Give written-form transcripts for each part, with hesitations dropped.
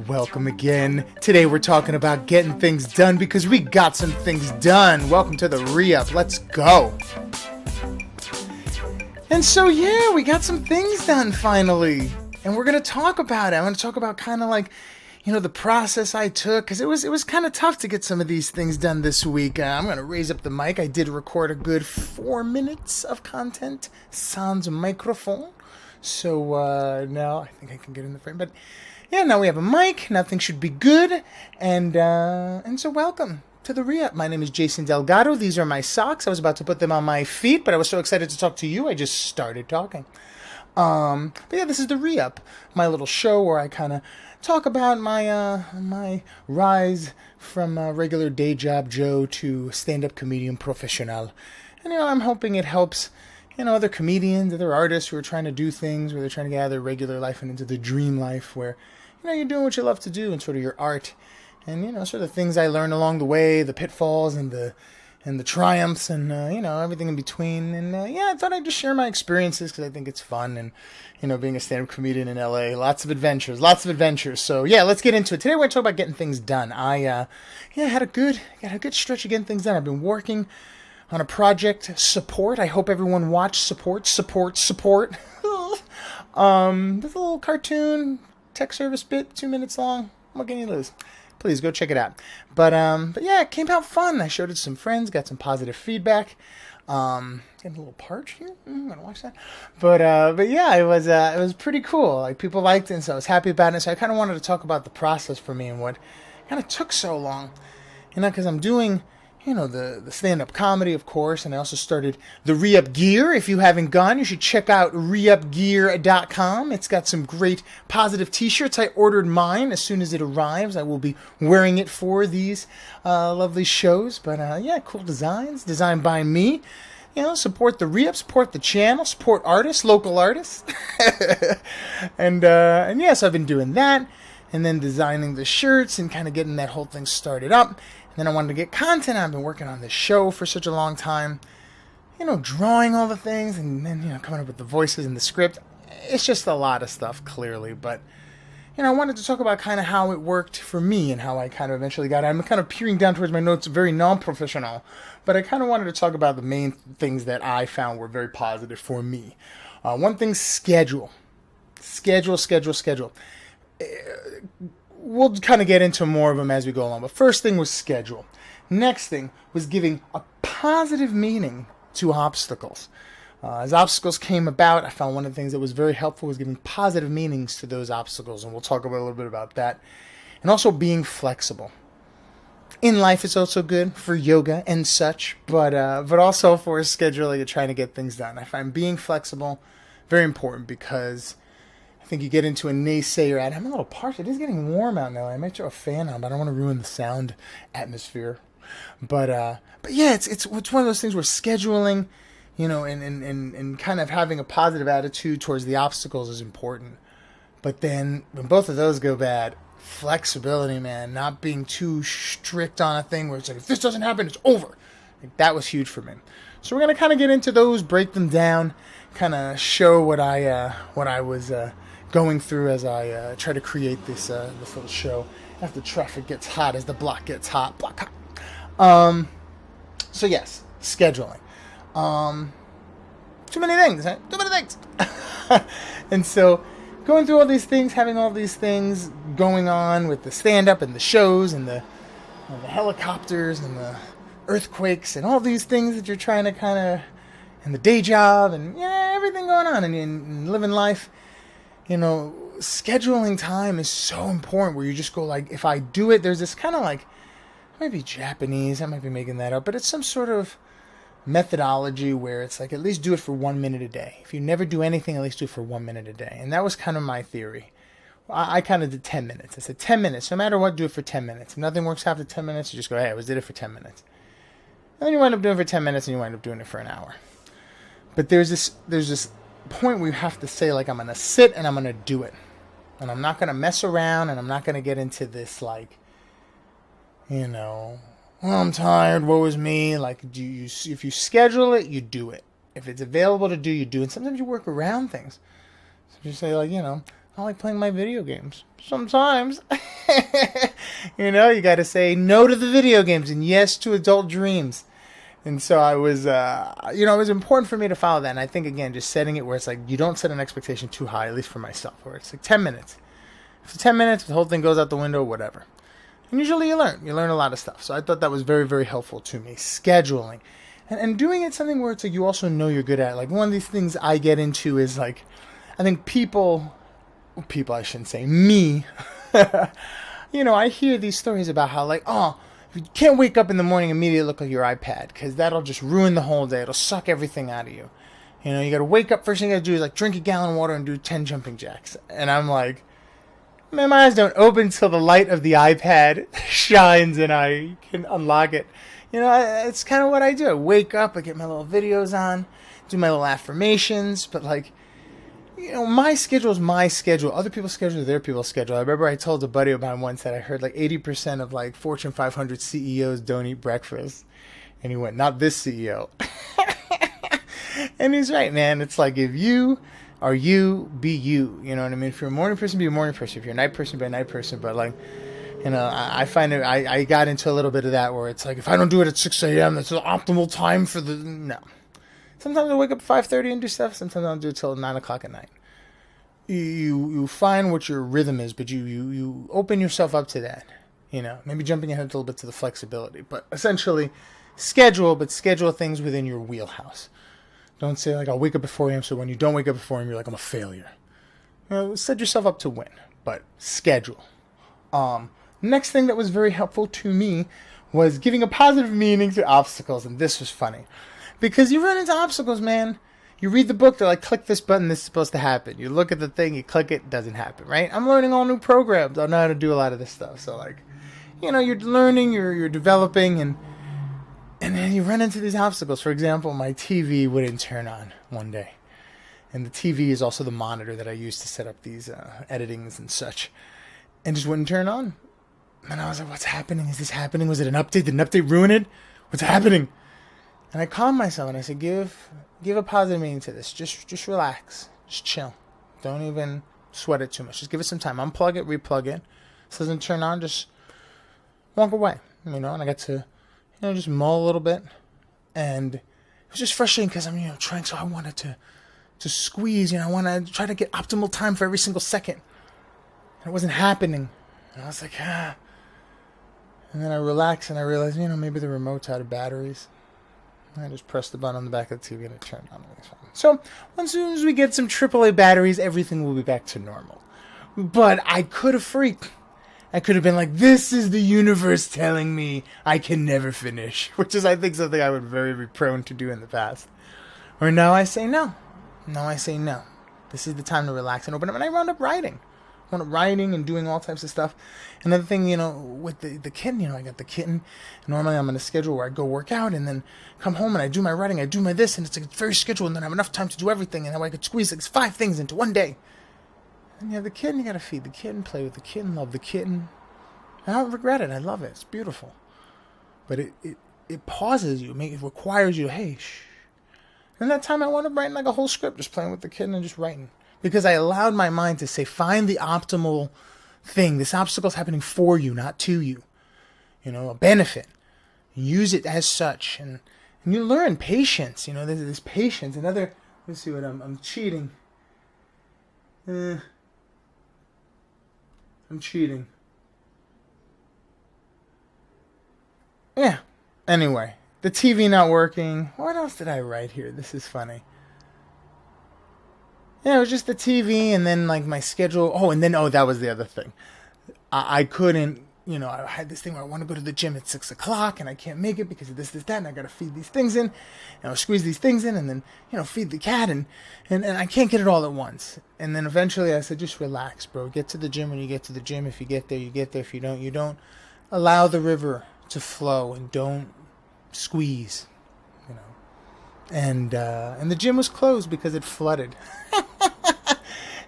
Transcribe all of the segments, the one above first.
Welcome again. Today we're talking about getting things done because we got some things done. Welcome to the ReUp. Let's go. And so yeah, we got some things done finally. And we're going to talk about it. I'm going to talk about kind of like, the process I took, because it was kind of tough to get some of these things done this week. I'm going to raise up the mic. I did record a good 4 minutes of content sans microphone. So now I think I can get in the frame. But yeah, now we have a mic. Now things should be good. And so welcome to the ReUp. My name is Jason Delgado. These are my socks. I was about to put them on my feet, but I was so excited to talk to you, I just started talking. But yeah, this is the ReUp, my little show where I kind of talk about my rise from regular day job Joe to stand-up comedian professional. And I'm hoping it helps other comedians, other artists who are trying to do things where they're trying to get out of their regular life and into the dream life where you're doing what you love to do and sort of your art and sort of things I learned along the way, the pitfalls and the triumphs and everything in between. And I thought I'd just share my experiences because I think it's fun. And being a stand-up comedian in LA, lots of adventures. So yeah, let's get into it. Today we're going to talk about getting things done. I had a good stretch of getting things done. I've been working on a project, Support. I hope everyone watched Support. There's a little cartoon tech service bit, 2 minutes long. What can you lose? Please go check it out. But yeah, it came out fun. I showed it to some friends, got some positive feedback. Getting a little parched here. I'm gonna watch that. But yeah, it was pretty cool. Like people liked it, and so I was happy about it. So I kind of wanted to talk about the process for me and what kind of took so long. Because I'm doing the stand-up comedy, of course, and I also started the ReUp gear. If you haven't gone, you should check out reupgear.com. It's got some great positive t-shirts. I ordered mine as soon as it arrives. I will be wearing it for these lovely shows. But yeah, cool designs, designed by me. Support the ReUp, support the channel, support artists, local artists. and yes, I've been doing that. And then designing the shirts and kind of getting that whole thing started up. Then I wanted to get content. I've been working on this show for such a long time, drawing all the things and then, coming up with the voices and the script. It's just a lot of stuff, clearly. But, I wanted to talk about kind of how it worked for me and how I kind of eventually got it. I'm kind of peering down towards my notes, very non-professional. But I kind of wanted to talk about the main things that I found were very positive for me. One thing, schedule. Schedule. We'll kind of get into more of them as we go along. But first thing was schedule. Next thing was giving a positive meaning to obstacles. As obstacles came about, I found one of the things that was very helpful was giving positive meanings to those obstacles. And we'll talk about a little bit about that. And also being flexible. In life, it's also good for yoga and such. But also for scheduling and trying to get things done. I find being flexible very important because I think you get into a naysayer ad. I'm a little parched. It is getting warm out now. I might throw a fan on, but I don't want to ruin the sound atmosphere. But yeah, it's one of those things where scheduling, and kind of having a positive attitude towards the obstacles is important. But then when both of those go bad, flexibility, man, not being too strict on a thing where it's like, if this doesn't happen, it's over. Like, that was huge for me. So we're going to kind of get into those, break them down, kind of show what I was going through as I try to create this little show as the traffic gets hot, as the block gets hot. Block hot. So yes, scheduling. Too many things, right? Too many things. And so going through all these things, having all these things going on with the stand-up and the shows and the helicopters and the earthquakes and all these things that you're trying to kind of, and the day job and everything going on and living life. Scheduling time is so important where you just go like, if I do it, there's this kind of like, it might be Japanese, I might be making that up, but it's some sort of methodology where it's like, at least do it for 1 minute a day. If you never do anything, at least do it for 1 minute a day. And that was kind of my theory. I kind of did 10 minutes. I said 10 minutes, no matter what, do it for 10 minutes. If nothing works after 10 minutes, you just go, hey, I did it for 10 minutes. And then you wind up doing it for 10 minutes and you wind up doing it for an hour. But there's this point where you have to say, like, I'm going to sit and I'm going to do it. And I'm not going to mess around and I'm not going to get into this, like, well, I'm tired, woe is me. Like, if you schedule it, you do it. If it's available to do, you do it. Sometimes you work around things. So you say, like, I like playing my video games. Sometimes. You know, you got to say no to the video games and yes to adult dreams. And so I was, it was important for me to follow that. And I think, again, just setting it where it's like you don't set an expectation too high, at least for myself, where it's like 10 minutes. After 10 minutes, the whole thing goes out the window, whatever. And usually you learn a lot of stuff. So I thought that was very, very helpful to me. Scheduling. And doing it something where it's like you also know you're good at it. Like one of these things I get into is like, I think people I shouldn't say, me, I hear these stories about how like, oh, you can't wake up in the morning and immediately look at your iPad because that'll just ruin the whole day. It'll suck everything out of you. You got to wake up, first thing you got to do is like drink a gallon of water and do 10 jumping jacks. And I'm like, man, my eyes don't open till the light of the iPad shines and I can unlock it. It's kind of what I do. I wake up, I get my little videos on, do my little affirmations, but like, my schedule is my schedule. Other people's schedule is their people's schedule. I remember I told a buddy of mine once that I heard like 80% of like Fortune 500 CEOs don't eat breakfast. And he went, not this CEO. And he's right, man. It's like if you are you, be you. You know what I mean? If you're a morning person, be a morning person. If you're a night person, be a night person. But like, I find it, I got into a little bit of that where it's like, if I don't do it at 6 a.m., that's the optimal time for no. Sometimes I wake up at 5:30 and do stuff. Sometimes I don't do it till 9 o'clock at night. You find what your rhythm is, but you open yourself up to that. Maybe jumping ahead a little bit to the flexibility. But essentially, schedule things within your wheelhouse. Don't say like, I'll wake up at 4 a.m. so when you don't wake up at 4 a.m., you're like, I'm a failure. Set yourself up to win, but schedule. Next thing that was very helpful to me was giving a positive meaning to obstacles. And this was funny. Because you run into obstacles, man. You read the book, they're like, click this button, this is supposed to happen. You look at the thing, you click it, doesn't happen, right? I'm learning all new programs. I know how to do a lot of this stuff. So, like, you're learning, you're developing, and then you run into these obstacles. For example, my TV wouldn't turn on one day. And the TV is also the monitor that I use to set up these editings and such. And just wouldn't turn on. And I was like, what's happening? Is this happening? Was it an update? Did an update ruin it? What's happening? And I calmed myself and I said, give a positive meaning to this. Just relax. Just chill. Don't even sweat it too much. Just give it some time. Unplug it, replug it. If it doesn't turn on, just walk away. And I got to, just mull a little bit. And it was just frustrating because I'm, trying so I wanted to squeeze, I want to try to get optimal time for every single second. And it wasn't happening. And I was like, And then I relaxed and I realized, maybe the remote's out of batteries. I just pressed the button on the back of the TV and it turned on. So, as soon as we get some AAA batteries, everything will be back to normal. But I could have freaked. I could have been like, this is the universe telling me I can never finish. Which is, I think, something I would very be prone to do in the past. Or now I say no. Now I say no. This is the time to relax and open up. And I wound up writing. And doing all types of stuff. Another thing, with the kitten, I got the kitten. Normally I'm on a schedule where I go work out and then come home and I do my writing, I do my this, and it's like very scheduled, and then I have enough time to do everything, and that way I could squeeze like 5 things into one day. And you have the kitten, you gotta feed the kitten, play with the kitten, love the kitten. I don't regret it, I love it, it's beautiful. But it pauses you, it requires you, hey, shh. And that time I wound up writing like a whole script, just playing with the kitten and just writing. Because I allowed my mind to say, find the optimal thing. This obstacle's happening for you, not to you. A benefit. Use it as such. And you learn patience. There's patience. Let's see what I'm cheating. I'm cheating. Yeah. Anyway, the TV not working. What else did I write here? This is funny. Yeah, it was just the TV and then like my schedule. That was the other thing. I couldn't, I had this thing where I want to go to the gym at 6 o'clock and I can't make it because of this, that, and I got to feed these things in and I'll squeeze these things in and then, feed the cat and I can't get it all at once. And then eventually I said, just relax, bro. Get to the gym when you get to the gym. If you get there, you get there. If you don't, you don't. Allow the river to flow and don't squeeze, And the gym was closed because it flooded.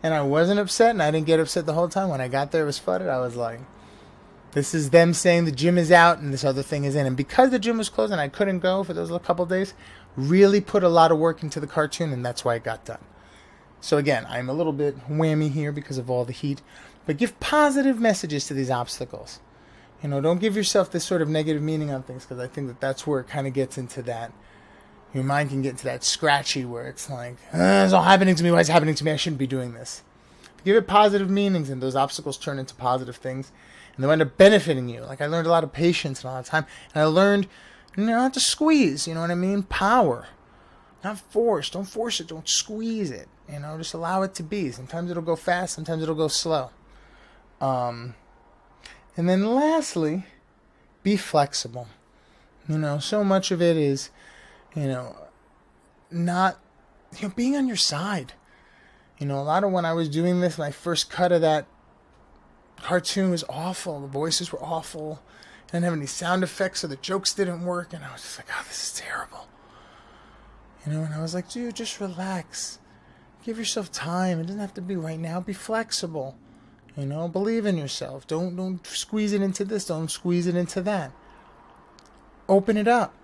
And I wasn't upset, and I didn't get upset the whole time. When I got there, it was flooded. I was like, this is them saying the gym is out and this other thing is in. And because the gym was closed and I couldn't go for those couple days, really put a lot of work into the cartoon, and that's why it got done. So again, I'm a little bit whammy here because of all the heat, but give positive messages to these obstacles. Don't give yourself this sort of negative meaning on things, because I think that that's where it kind of gets into that. Your mind can get into that scratchy where it's like, it's all happening to me. Why is it happening to me? I shouldn't be doing this. Give it positive meanings, and those obstacles turn into positive things, and they end up benefiting you. Like I learned a lot of patience and a lot of time, and I learned, not to squeeze. You know what I mean? Power, not force. Don't force it. Don't squeeze it. Just allow it to be. Sometimes it'll go fast. Sometimes it'll go slow. And then lastly, be flexible. So much of it is, not, being on your side. A lot of when I was doing this, my first cut of that cartoon was awful. The voices were awful. I didn't have any sound effects, so the jokes didn't work. And I was just like, oh, this is terrible. And I was like, dude, just relax. Give yourself time. It doesn't have to be right now. Be flexible. Believe in yourself. Don't squeeze it into this. Don't squeeze it into that. Open it up.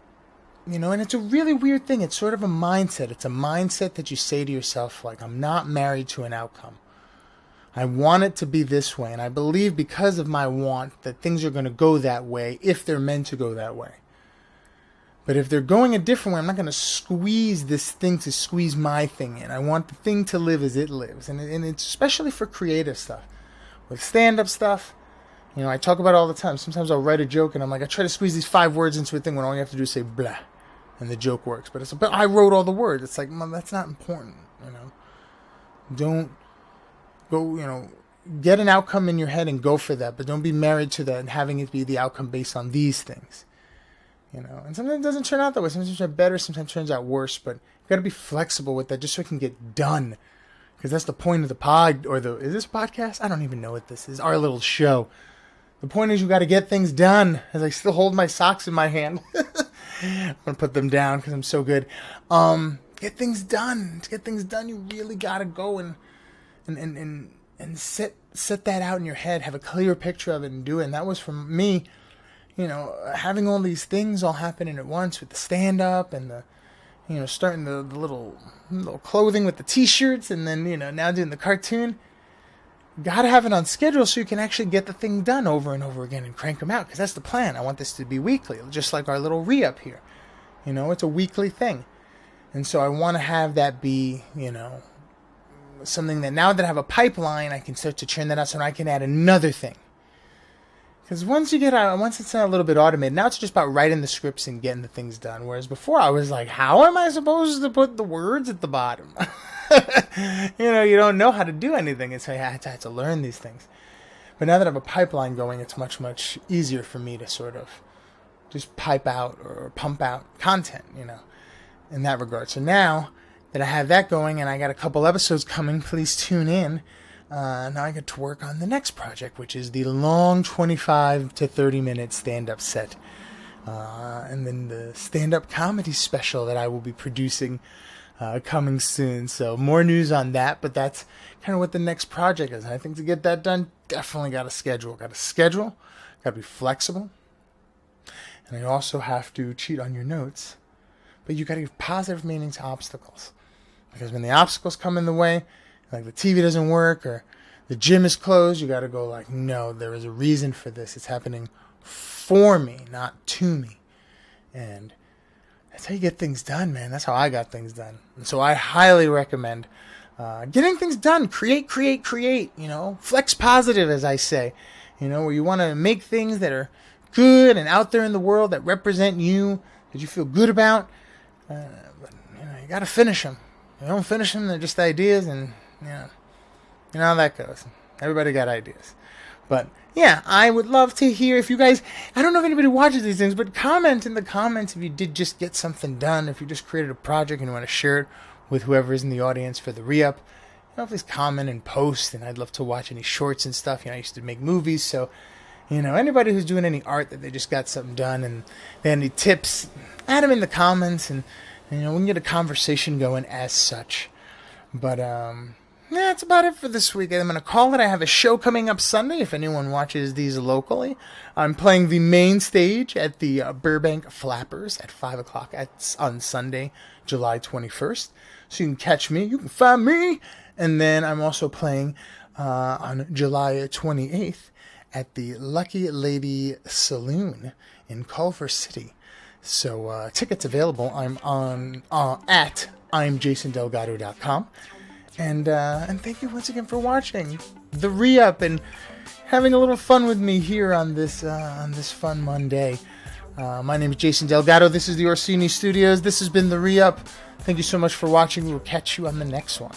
And it's a really weird thing. It's sort of a mindset. It's a mindset that you say to yourself, like, I'm not married to an outcome. I want it to be this way. And I believe because of my want that things are going to go that way if they're meant to go that way. But if they're going a different way, I'm not going to squeeze this thing to squeeze my thing in. I want the thing to live as it lives. And it's especially for creative stuff. With stand-up stuff, I talk about it all the time. Sometimes I'll write a joke and I'm like, I try to squeeze these 5 words into a thing when all you have to do is say blah. And the joke works. But I wrote all the words. It's like, that's not important. Don't go, get an outcome in your head and go for that. But don't be married to that and having it be the outcome based on these things. And sometimes it doesn't turn out that way. Sometimes it turns out better, sometimes it turns out worse. But you've got to be flexible with that just so it can get done. Because that's the point of the pod, is this a podcast? I don't even know what this is. Our little show. The point is you got to get things done. As I still hold my socks in my hand. I'm going to put them down because I'm so good. Get things done. To get things done, you really got to go and set that out in your head. Have a clear picture of it and do it. And that was for me, having all these things all happening at once with the stand-up and the, starting the little clothing with the t-shirts and then, now doing the cartoon. Got to have it on schedule so you can actually get the thing done over and over again and crank them out. Because that's the plan. I want this to be weekly, just like our little ReUp here. It's a weekly thing. And so I want to have that be, something that now that I have a pipeline, I can start to churn that out so I can add another thing. Because once it's a little bit automated, now it's just about writing the scripts and getting the things done. Whereas before I was like, how am I supposed to put the words at the bottom? You don't know how to do anything. And so I had to learn these things. But now that I have a pipeline going, it's much, much easier for me to sort of just pipe out or pump out content, in that regard. So now that I have that going and I got a couple episodes coming, please tune in. Now I get to work on the next project, which is the long 25 to 30 minute stand-up set. And then the stand-up comedy special that I will be producing coming soon. So more news on that, but that's kind of what the next project is. And I think to get that done, definitely got a schedule. Got to be flexible. And I also have to cheat on your notes. But you got to give positive meaning to obstacles. Because when the obstacles come in the way, like the TV doesn't work or the gym is closed, you got to go like, no, there is a reason for this. It's happening for me, not to me. And that's how you get things done, man. That's how I got things done. And so I highly recommend getting things done. Create. Flex positive, as I say. Where you want to make things that are good and out there in the world that represent you, that you feel good about. But you got to finish them. If you don't finish them, they're just ideas, and you know how that goes. Everybody got ideas. But yeah, I would love to hear if you guys, I don't know if anybody watches these things, but comment in the comments if you did just get something done, if you just created a project and you want to share it with whoever is in the audience for the ReUp. Please comment and post, and I'd love to watch any shorts and stuff. I used to make movies, so anybody who's doing any art that they just got something done and they have any tips, add them in the comments, and we can get a conversation going as such. But that's about it for this week. I'm going to call it. I have a show coming up Sunday if anyone watches these locally. I'm playing the main stage at the Burbank Flappers at 5 o'clock on Sunday, July 21st. So you can catch me. You can find me And then I'm also playing on July 28th at the Lucky Lady Saloon in Culver City. So tickets available. I'm on at I'mJasonDelgado.com. And thank you once again for watching the ReUp and having a little fun with me here on this fun Monday. My name is Jason Delgado. This is the Orsini Studios. This has been the ReUp. Thank you so much for watching. We'll catch you on the next one.